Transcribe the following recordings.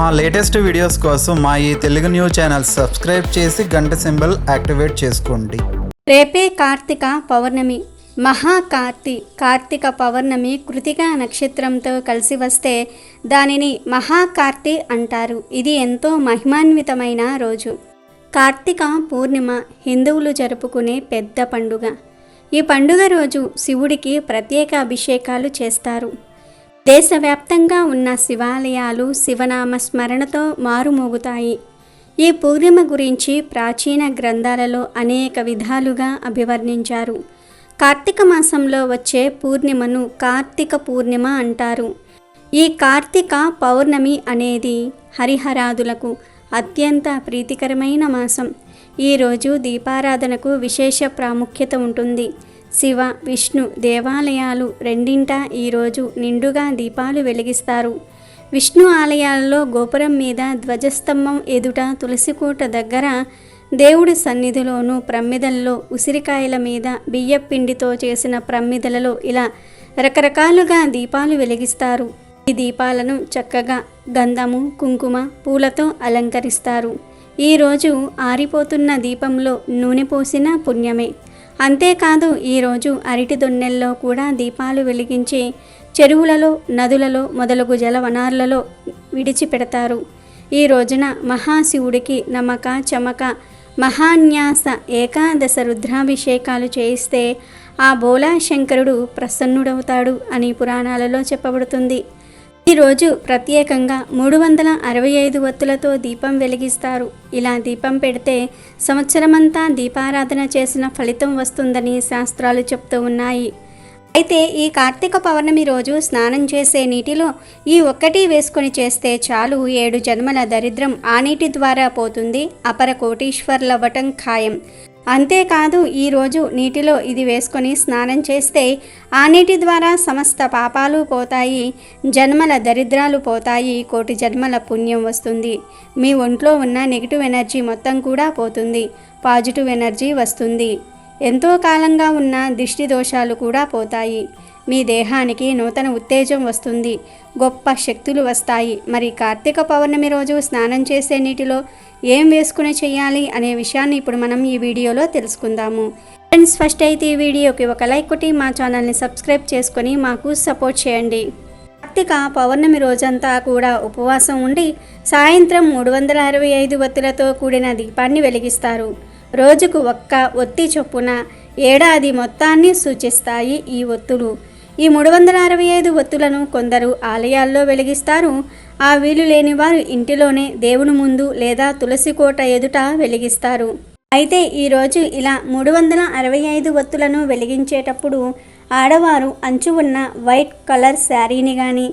మా latest videos కోసం మా ఈ తెలుగు న్యూస్ ఛానల్ సబ్స్క్రైబ్ చేసి గంట సింబల్ యాక్టివేట్ చేసుకోండి. రేపే కార్తీక పౌర్ణమి. కార్తీక పౌర్ణమి కృతికా నక్షత్రంతో కలిసి వస్తే దానిని మహాకార్తీ అంటారు. ఇది ఎంతో మహిమాన్వితమైన రోజు. కార్తీక పూర్ణిమ హిందువులు జరుపుకునే పెద్ద పండుగ. ఈ పండుగ రోజు శివుడికి ప్రత్యేక అభిషేకాలు చేస్తారు. దేశవ్యాప్తంగా ఉన్న శివాలయాలు శివనామ స్మరణతో మారుమోగుతాయి. ఈ పూర్ణిమ గురించి ప్రాచీన గ్రంథాలలో అనేక విధాలుగా అభివర్ణించారు. కార్తీక మాసంలో వచ్చే పూర్ణిమను కార్తీక పూర్ణిమ అంటారు. ఈ కార్తీక పౌర్ణమి అనేది హరిహరాదులకు అత్యంత ప్రీతికరమైన మాసం. ఈరోజు దీపారాధనకు విశేష ప్రాముఖ్యత ఉంటుంది. శివ విష్ణు దేవాలయాలు రెండింటా ఈరోజు నిండుగా దీపాలు వెలిగిస్తారు. విష్ణు ఆలయాలలో గోపురం మీద ధ్వజస్తంభం ఎదుట తులసికోట దగ్గర దేవుడి సన్నిధిలోనూ ప్రమ్మిదల్లో ఉసిరికాయల మీద బియ్యపిండితో చేసిన ప్రమ్మిదలలో ఇలా రకరకాలుగా దీపాలు వెలిగిస్తారు. ఈ దీపాలను చక్కగా గంధము కుంకుమ పూలతో అలంకరిస్తారు. ఈరోజు ఆరిపోతున్న దీపంలో నూనె పోసిన పుణ్యమే. అంతేకాదు ఈరోజు అరటి దొన్నెల్లో కూడా దీపాలు వెలిగించి చెరువులలో నదులలో మొదలగు జలవనార్లలో విడిచిపెడతారు. ఈ రోజున మహాశివుడికి నమక చమక మహాన్యాస ఏకాదశ రుద్రాభిషేకాలు చేయిస్తే ఆ బోలా శంకరుడు ప్రసన్నుడవుతాడు అని పురాణాలలో చెప్పబడుతుంది. ఈరోజు ప్రత్యేకంగా 365 ఒత్తులతో దీపం వెలిగిస్తారు. ఇలా దీపం పెడితే సంవత్సరమంతా దీపారాధన చేసిన ఫలితం వస్తుందని శాస్త్రాలు చెప్తూ ఉన్నాయి. అయితే ఈ కార్తీక పౌర్ణమి రోజు స్నానం చేసే నీటిలో ఈ ఒక్కటి వేసుకొని చేస్తే చాలు 7 జన్మల దరిద్రం ఆ నీటి ద్వారా పోతుంది. అపర కోటీశ్వర్లవ్వటం ఖాయం. అంతేకాదు ఈరోజు నీటిలో ఇది వేసుకొని స్నానం చేస్తే ఆ నీటి ద్వారా సమస్త పాపాలు పోతాయి, జన్మల దరిద్రాలు పోతాయి, కోటి జన్మల పుణ్యం వస్తుంది. మీ ఒంట్లో ఉన్న నెగిటివ్ ఎనర్జీ మొత్తం కూడా పోతుంది, పాజిటివ్ ఎనర్జీ వస్తుంది. ఎంతో కాలంగా ఉన్న దిష్టి దోషాలు కూడా పోతాయి. మీ దేహానికి నూతన ఉత్తేజం వస్తుంది, గొప్ప శక్తులు వస్తాయి. మరి కార్తీక పౌర్ణమి రోజు స్నానం చేసే నీటిలో ఏం వేసుకుని చేయాలి అనే విషయాన్ని ఇప్పుడు మనం ఈ వీడియోలో తెలుసుకుందాము. ఫ్రెండ్స్, ఫస్ట్ అయితే ఈ వీడియోకి ఒక లైక్ కొట్టి మా ఛానల్ని సబ్స్క్రైబ్ చేసుకొని మాకు సపోర్ట్ చేయండి. కార్తీక పౌర్ణమి రోజంతా కూడా ఉపవాసం ఉండి సాయంత్రం 365 ఒత్తులతో కూడిన దీపాన్ని వెలిగిస్తారు. రోజుకు ఒక్క ఒత్తి చొప్పున ఏడాది మొత్తాన్ని సూచిస్తాయి ఈ ఒత్తులు. ఈ 365 ఒత్తులను కొందరు ఆలయాల్లో వెలిగిస్తారు. ఆ వీలు లేని వారు ఇంటిలోనే దేవుని ముందు లేదా తులసి కోట ఎదుట వెలిగిస్తారు. అయితే ఈరోజు ఇలా 365 ఒత్తులను వెలిగించేటప్పుడు ఆడవారు అంచు ఉన్న వైట్ కలర్ శారీని కానీ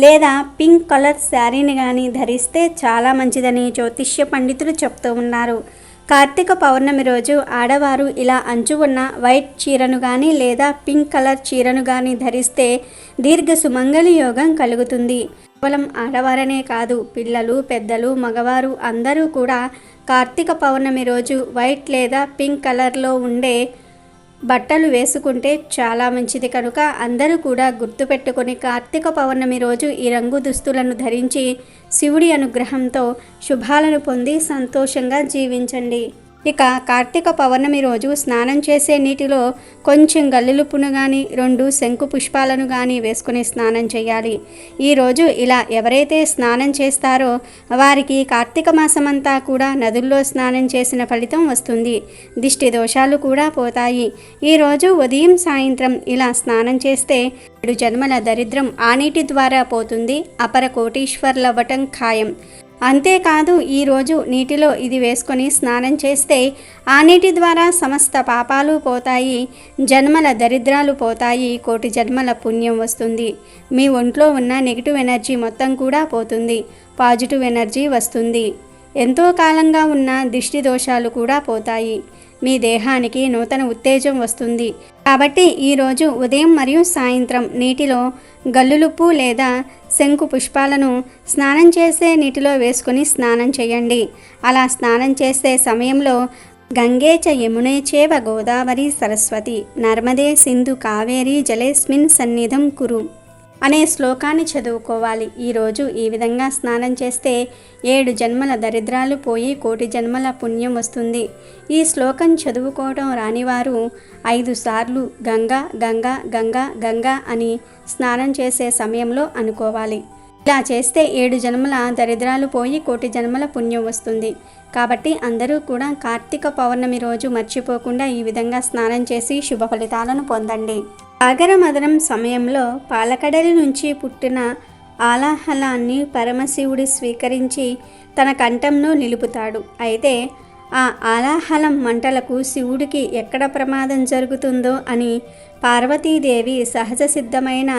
లేదా పింక్ కలర్ శారీని కానీ ధరిస్తే చాలా మంచిదని జ్యోతిష్య పండితులు చెప్తూ ఉన్నారు. కార్తీక పౌర్ణమి రోజు ఆడవారు ఇలా అంచు ఉన్న వైట్ చీరను కానీ లేదా పింక్ కలర్ చీరను కానీ ధరిస్తే దీర్ఘ సుమంగళి యోగం కలుగుతుంది. కేవలం ఆడవారనే కాదు, పిల్లలు పెద్దలు మగవారు అందరూ కూడా కార్తీక పౌర్ణమి రోజు వైట్ లేదా పింక్ కలర్లో ఉండే బట్టలు వేసుకుంటే చాలా మంచిది. కనుక అందరూ కూడా గుర్తుపెట్టుకొని కార్తీక పౌర్ణమి రోజు ఈ రంగు దుస్తులను ధరించి శివుడి అనుగ్రహంతో శుభాలను పొంది సంతోషంగా జీవించండి. ఇక కార్తీక పౌర్ణమి రోజు స్నానం చేసే నీటిలో కొంచెం గల్లులుప్పును కానీ 2 శంకు పుష్పాలను కానీ వేసుకుని స్నానం చేయాలి. ఈరోజు ఇలా ఎవరైతే స్నానం చేస్తారో వారికి కార్తీక మాసమంతా కూడా నదుల్లో స్నానం చేసిన ఫలితం వస్తుంది. దిష్టి దోషాలు కూడా పోతాయి. ఈరోజు ఉదయం సాయంత్రం ఇలా స్నానం చేస్తే 7 జన్మల దరిద్రం ఆ నీటి ద్వారా పోతుంది, అపర కోటీశ్వర్లవ్వటం ఖాయం. అంతేకాదు ఈరోజు నీటిలో ఇది వేసుకొని స్నానం చేస్తే ఆ నీటి ద్వారా సమస్త పాపాలు పోతాయి, జన్మల దరిద్రాలు పోతాయి, కోటి జన్మల పుణ్యం వస్తుంది. మీ ఒంట్లో ఉన్న నెగిటివ్ ఎనర్జీ మొత్తం కూడా పోతుంది, పాజిటివ్ ఎనర్జీ వస్తుంది. ఎంతో కాలంగా ఉన్న దిష్టి దోషాలు కూడా పోతాయి. మీ దేహానికి నూతన ఉత్తేజం వస్తుంది. కాబట్టి ఈరోజు ఉదయం మరియు సాయంత్రం నీటిలో గల్లులుప్పు లేదా శంకు పుష్పాలను స్నానం చేసే నీటిలో వేసుకుని స్నానం చేయండి. అలా స్నానం చేసే సమయంలో గంగే చ యమునే చేవ గోదావరి సరస్వతి నర్మదే సింధు కావేరీ జలేస్మిన్ సన్నిధం కురు అనే శ్లోకాన్ని చదువుకోవాలి. ఈరోజు ఈ విధంగా స్నానం చేస్తే 7 జన్మల దరిద్రాలు పోయి 1,000,000 జన్మల పుణ్యం వస్తుంది. ఈ శ్లోకం చదువుకోవడం రానివారు 5 సార్లు గంగా గంగా గంగా గంగా అని స్నానం చేసే సమయంలో అనుకోవాలి. ఇలా చేస్తే 7 జన్మల దరిద్రాలు పోయి 1,000,000 జన్మల పుణ్యం వస్తుంది. కాబట్టి అందరూ కూడా కార్తీక పౌర్ణమి రోజు మర్చిపోకుండా ఈ విధంగా స్నానం చేసి శుభ ఫలితాలను పొందండి. సాగర మదనం సమయంలో పాలకడలి నుంచి పుట్టిన ఆలాహలాన్ని పరమశివుడు స్వీకరించి తన కంఠంలో నిలుపుతాడు. అయితే ఆ ఆలాహలం మంటలకు శివుడికి ఎక్కడ ప్రమాదం జరుగుతుందో అని పార్వతీదేవి సహజ సిద్ధమైన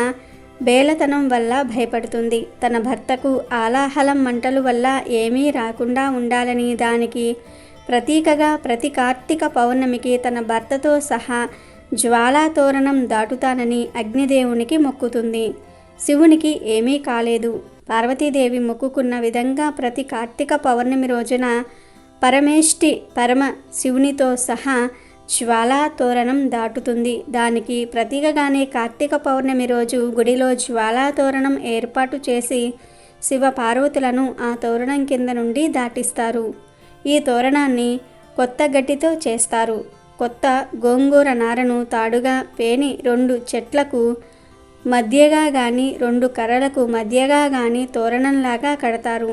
బేలతనం వల్ల భయపడుతుంది. తన భర్తకు ఆలాహలం మంటలు వల్ల ఏమీ రాకుండా ఉండాలని దానికి ప్రతీకగా ప్రతి కార్తీక పౌర్ణమికి తన భర్తతో సహా జ్వాలాతోరణం దాటుతానని అగ్నిదేవునికి మొక్కుతుంది. శివునికి ఏమీ కాలేదు. పార్వతీదేవి మొక్కుకున్న విధంగా ప్రతి కార్తీక పౌర్ణమి రోజున పరమేష్టి పరమ శివునితో సహా జ్వాలాతోరణం దాటుతుంది. దానికి ప్రతీకగానే కార్తీక పౌర్ణమి రోజు గుడిలో జ్వాలాతోరణం ఏర్పాటు చేసి శివ పార్వతులను ఆ తోరణం కింద నుండి దాటిస్తారు. ఈ తోరణాన్ని కొత్త గడ్డితో చేస్తారు. కొత్త గోంగూర నారను తాడుగా పేని 2 చెట్లకు మధ్యగా కానీ 2 కర్రలకు మధ్యగా కానీ తోరణంలాగా కడతారు.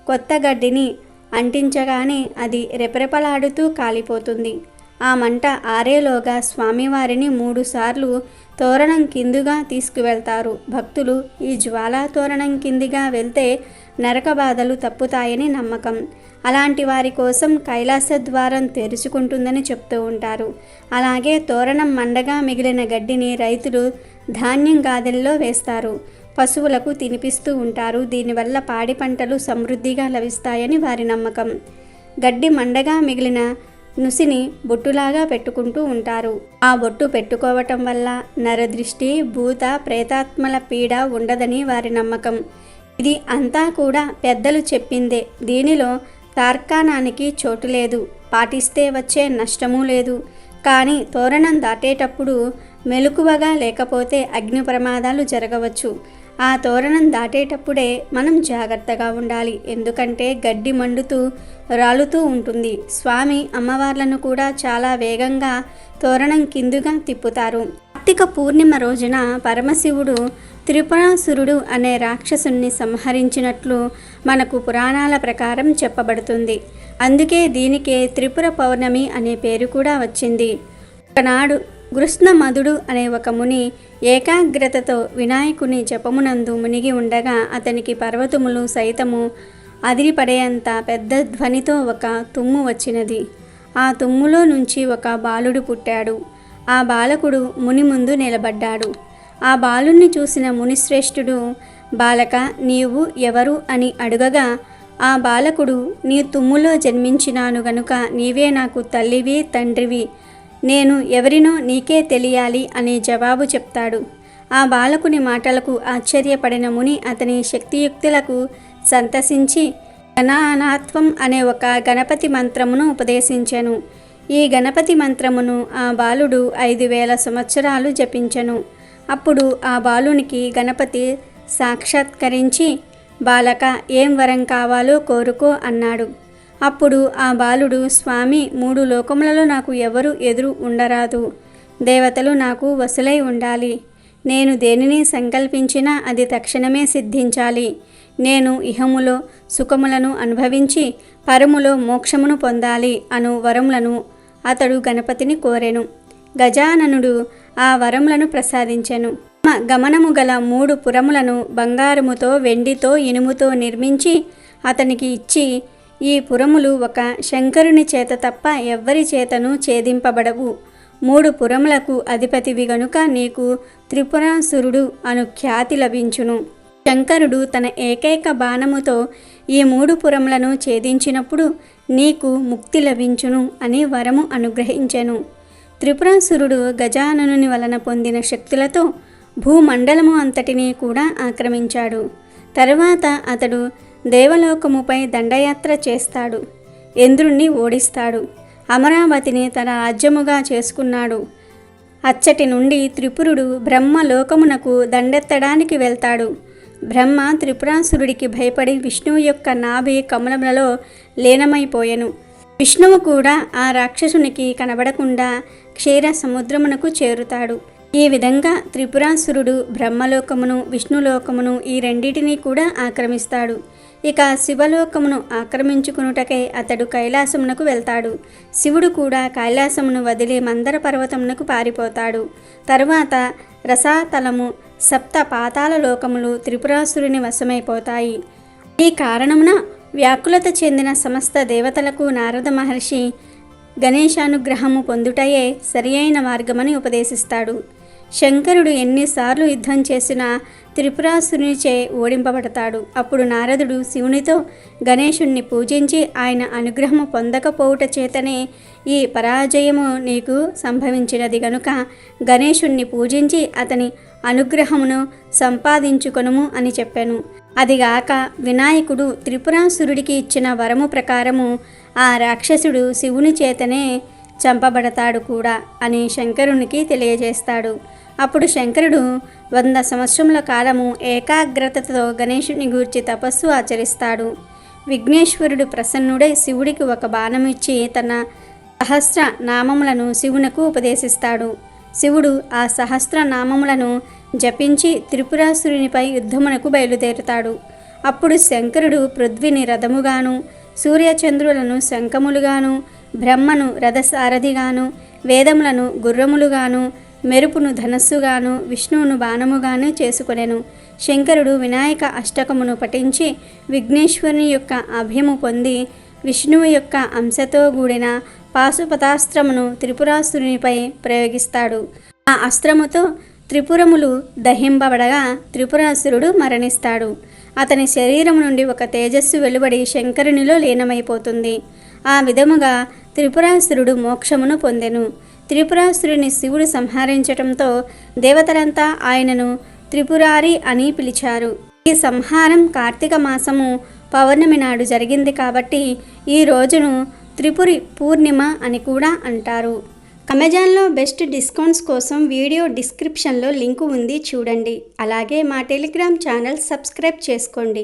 కొత్త గడ్డిని అంటించగానే అది రెపరెపలాడుతూ కాలిపోతుంది. ఆ మంట ఆరేలోగా స్వామివారిని 3 సార్లు తోరణం కిందుగా తీసుకువెళ్తారు. భక్తులు ఈ జ్వాలా తోరణం కిందిగా వెళ్తే నరక బాధలు తప్పుతాయని నమ్మకం. అలాంటి వారి కోసం కైలాస ద్వారం తెరుచుకుంటుందని చెప్తూ ఉంటారు. అలాగే తోరణం మండగా మిగిలిన గడ్డిని రైతులు ధాన్యం గాదెల్లో వేస్తారు. పశువులకు తినిపిస్తూ ఉంటారు. దీనివల్ల పాడి పంటలు సమృద్ధిగా లభిస్తాయని వారి నమ్మకం. గడ్డి మండగా మిగిలిన నుసిని బొట్టులాగా పెట్టుకుంటూ ఉంటారు. ఆ బొట్టు పెట్టుకోవటం వల్ల నరదృష్టి, భూత ప్రేతాత్మల పీడ ఉండదని వారి నమ్మకం. ఇది అంతా కూడా పెద్దలు చెప్పిందే. దీనిలో తార్కాణానికి చోటు లేదు. పాటిస్తే వచ్చే నష్టమూ లేదు. కానీ తోరణం దాటేటప్పుడు మెలకువగా లేకపోతే అగ్ని ప్రమాదాలు జరగవచ్చు. ఆ తోరణం దాటేటప్పుడే మనం జాగ్రత్తగా ఉండాలి. ఎందుకంటే గడ్డి మండుతూ రాలుతూ ఉంటుంది. స్వామి అమ్మవార్లను కూడా చాలా వేగంగా తోరణం కిందుగా తిప్పుతారు. కార్తీక పూర్ణిమ రోజున పరమశివుడు త్రిపురాసురుడు అనే రాక్షసుని సంహరించినట్లు మనకు పురాణాల ప్రకారం చెప్పబడుతుంది. అందుకే దీనికే త్రిపుర పౌర్ణమి అనే పేరు కూడా వచ్చింది. ఒకనాడు కృష్ణమధుడు అనే ఒక ముని ఏకాగ్రతతో వినాయకుని జపమునందు మునిగి ఉండగా అతనికి పర్వతములు సైతము అదిరిపడేంత పెద్ద ధ్వనితో ఒక తుమ్ము వచ్చినది. ఆ తుమ్ములో నుంచి ఒక బాలుడు పుట్టాడు. ఆ బాలకుడు ముని ముందు నిలబడ్డాడు. ఆ బాలుణ్ణి చూసిన మునిశ్రేష్ఠుడు, బాలక నీవు ఎవరు అని అడుగగా ఆ బాలకుడు, నీ తుమ్ములో జన్మించినాను గనుక నీవే నాకు తల్లివి తండ్రివి, నేను ఎవరినో నీకే తెలియాలి అని జవాబు చెప్తాడు. ఆ బాలకుని మాటలకు ఆశ్చర్యపడిన ముని అతని శక్తియుక్తులకు సంతసించి గణానాత్వం అనే ఒక గణపతి మంత్రమును ఉపదేశించెను. ఈ గణపతి మంత్రమును ఆ బాలుడు 5,000 సంవత్సరాలు జపించెను. అప్పుడు ఆ బాలునికి గణపతి సాక్షాత్కరించి, బాలక ఏం వరం కావాలో కోరుకో అన్నాడు. అప్పుడు ఆ బాలుడు, స్వామి 3 లోకములలో నాకు ఎవరు ఎదురు ఉండరాదు. దేవతలు నాకు వసులై ఉండాలి. నేను దేనిని సంకల్పించినా అది తక్షణమే సిద్ధించాలి. నేను ఇహములో సుఖములను అనుభవించి పరములో మోక్షమును పొందాలి అను వరములను అతడు గణపతిని కోరెను. గజాననుడు ఆ వరములను ప్రసాదించెను. గమనము గల 3 పురములను బంగారముతో వెండితో ఇనుముతో నిర్మించి అతనికి ఇచ్చి, ఈ పురములు ఒక శంకరుని చేత తప్ప ఎవ్వరి చేతను ఛేదింపబడవు. 3 పురములకు అధిపతివి గనుక నీకు త్రిపురాసురుడు అను ఖ్యాతి లభించును. శంకరుడు తన ఏకైక బాణముతో ఈ 3 పురములను ఛేదించినప్పుడు నీకు ముక్తి లభించును అని వరము అనుగ్రహించెను. త్రిపురాసురుడు గజాననుని వలన పొందిన శక్తులతో భూమండలము అంతటినీ కూడా ఆక్రమించాడు. తరువాత అతడు దేవలోకముపై దండయాత్ర చేస్తాడు. ఇంద్రుణ్ణి ఓడిస్తాడు. అమరావతిని తన రాజ్యముగా చేసుకున్నాడు. అచ్చటి నుండి త్రిపురుడు బ్రహ్మలోకమునకు దండెత్తడానికి వెళ్తాడు. బ్రహ్మ త్రిపురాసురుడికి భయపడి విష్ణువు యొక్క నాభి కమలములలో లీనమైపోయెను. విష్ణువు కూడా ఆ రాక్షసునికి కనబడకుండా క్షీర సముద్రమునకు చేరుతాడు. ఈ విధంగా త్రిపురాసురుడు బ్రహ్మలోకమును విష్ణులోకమును ఈ రెండింటినీ కూడా ఆక్రమిస్తాడు. ఇక శివలోకమును ఆక్రమించుకునుటకై అతడు కైలాసమునకు వెళ్తాడు. శివుడు కూడా కైలాసమును వదిలి మందర పర్వతమునకు పారిపోతాడు. తరువాత రసాతలము సప్త పాతాల లోకములు త్రిపురాసురుని వశమైపోతాయి. ఈ కారణమున వ్యాకులత చెందిన సమస్త దేవతలకు నారద మహర్షి గణేశానుగ్రహము పొందుటయే సరియైన మార్గమని ఉపదేశిస్తాడు. శంకరుడు ఎన్నిసార్లు యుద్ధం చేసినా త్రిపురాసురునిచే ఓడింపబడతాడు. అప్పుడు నారదుడు శివునితో గణేశుణ్ణి పూజించి ఆయన అనుగ్రహము పొందకపోవుట చేతనే ఈ పరాజయము నీకు సంభవించినది గనుక గణేశుణ్ణి పూజించి అతని అనుగ్రహమును సంపాదించుకొనుము అని చెప్పాను. అదిగాక వినాయకుడు త్రిపురాసురుడికి ఇచ్చిన వరము ప్రకారము ఆ రాక్షసుడు శివుని చేతనే చంపబడతాడు కూడా అని శంకరునికి తెలియజేస్తాడు. అప్పుడు శంకరుడు 100 సంవత్సరముల కాలము ఏకాగ్రతతో గణేశుని గూర్చి తపస్సు ఆచరిస్తాడు. విఘ్నేశ్వరుడు ప్రసన్నుడై శివుడికి ఒక బాణమిచ్చి తన సహస్ర నామములను శివునకు ఉపదేశిస్తాడు. శివుడు ఆ సహస్ర నామములను జపించి త్రిపురాసురునిపై యుద్ధమునకు బయలుదేరుతాడు. అప్పుడు శంకరుడు పృథ్విని రథముగాను, సూర్యచంద్రులను శంఖములుగాను, బ్రహ్మను రథసారథిగాను, వేదములను గుర్రములుగాను, మెరుపును ధనస్సుగాను, విష్ణువును బాణముగాను చేసుకొనెను. శంకరుడు వినాయక అష్టకమును పఠించి విఘ్నేశ్వరుని యొక్క అభయము పొంది విష్ణువు యొక్క అంశతో కూడిన పాశుపతాస్త్రమును త్రిపురాసురునిపై ప్రయోగిస్తాడు. ఆ అస్త్రముతో త్రిపురములు దహింపబడగా త్రిపురాసురుడు మరణిస్తాడు. అతని శరీరం నుండి ఒక తేజస్సు వెలువడి శంకరునిలో లీనమైపోతుంది. ఆ విధముగా త్రిపురాసురుడు మోక్షమును పొందెను. త్రిపురాసురుని శివుడు సంహరించటంతో దేవతలంతా ఆయనను త్రిపురారి అని పిలిచారు. ఈ సంహారం కార్తీక మాసము పౌర్ణమి నాడు జరిగింది కాబట్టి ఈ రోజును త్రిపురి పూర్ణిమ అని కూడా అంటారు. అమెజాన్లో బెస్ట్ డిస్కౌంట్స్ కోసం వీడియో డిస్క్రిప్షన్లో లింకు ఉంది చూడండి. అలాగే మా టెలిగ్రామ్ ఛానల్ సబ్స్క్రైబ్ చేసుకోండి.